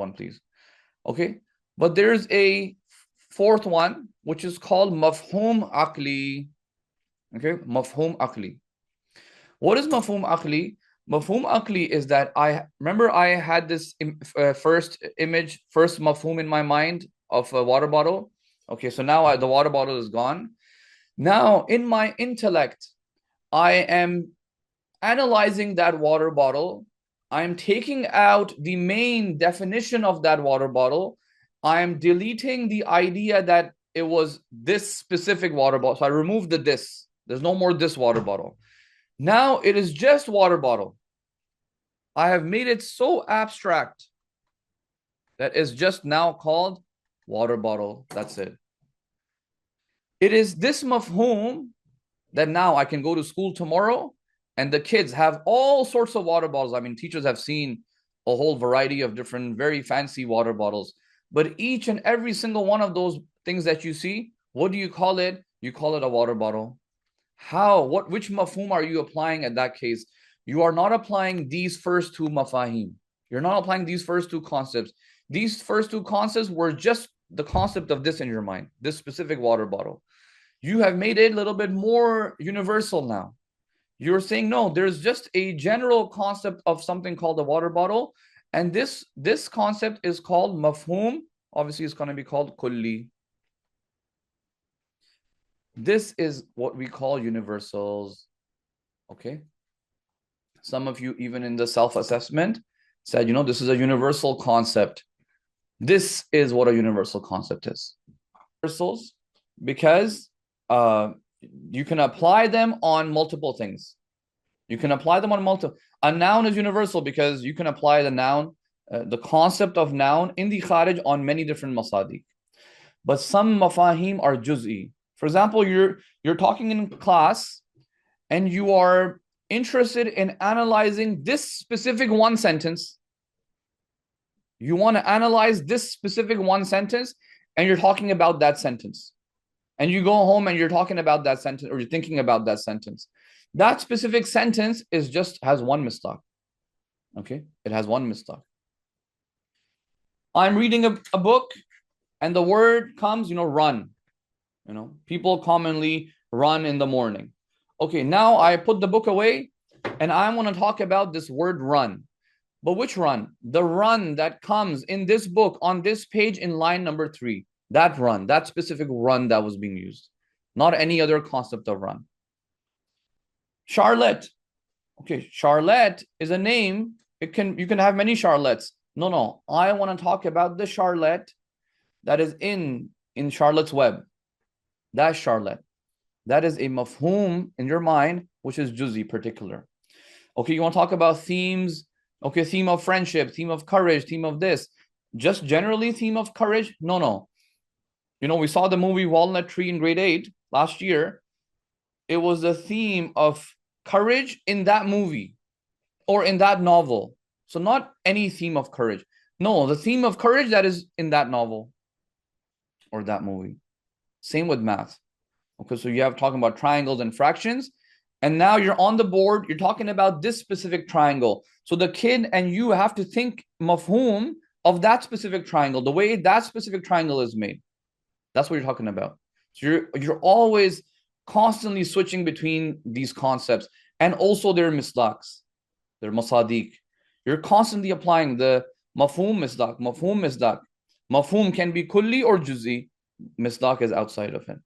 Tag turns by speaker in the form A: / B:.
A: one, please. Okay. But there's a fourth one, which is called mafhum aqli. Okay. Mafhum aqli. What is mafhum aqli? Mafhum aqli is that I remember I had this first mafhum in my mind of a water bottle. Okay, so now the water bottle is gone. Now in my intellect, I am analyzing that water bottle. I'm taking out the main definition of that water bottle. I'm deleting the idea that it was this specific water bottle. So I removed the this. There's no more this water bottle. Now it is just water bottle. I have made it so abstract that it's just now called water bottle. That's it. It is this mafhum that now I can go to school tomorrow and the kids have all sorts of water bottles. I mean, teachers have seen a whole variety of different, very fancy water bottles. But each and every single one of those things that you see, what do you call it? You call it a water bottle. How? Which mafhum are you applying at that case? You are not applying these first two mafahim. You're not applying these first two concepts. These first two concepts were just the concept of this in your mind, this specific water bottle. You have made it a little bit more universal now. You're saying, no, there's just a general concept of something called a water bottle. And this concept is called mafhum. Obviously, it's going to be called kulli. This is what we call universals. Okay. Some of you, even in the self-assessment, said, this is a universal concept. This is what a universal concept is. Universals, because you can apply them on multiple things. You can apply them on multiple. A noun is universal because you can apply the noun, the concept of noun in the kharij on many different masadiq. But some mafahim are juz'i. For example, you're talking in class and you are interested in analyzing this specific one sentence. You want to analyze this specific one sentence and you're talking about that sentence. And you go home and you're talking about that sentence or you're thinking about that sentence. That specific sentence has one mistak. Okay? It has one mistak. I'm reading a book and the word comes, run. People commonly run in the morning. Okay, now I put the book away and I want to talk about this word run. But which run? The run that comes in this book on this page in line number 3. That run, that specific run that was being used. Not any other concept of run. Charlotte. Okay, Charlotte is a name. You can have many Charlottes. No. I want to talk about the Charlotte that is in Charlotte's Web. That Charlotte. That is a mafhum in your mind, which is juz'i, particular. Okay, you want to talk about themes. Okay, theme of friendship, theme of courage, theme of this. Just generally theme of courage? No. We saw the movie Walnut Tree in grade 8 last year. It was the theme of courage in that movie or in that novel. So not any theme of courage. No, the theme of courage that is in that novel or that movie. Same with math. Okay, so you have talking about triangles and fractions. And now you're on the board, you're talking about this specific triangle. So the kid and you have to think mafhum of that specific triangle, the way that specific triangle is made. That's what you're talking about. So you're always constantly switching between these concepts. And also their mislaks, their masadiq. You're constantly applying the mafhum misdaq, mafhum misdaq. Mafhum can be kulli or juz'i. Misdaq is outside of it.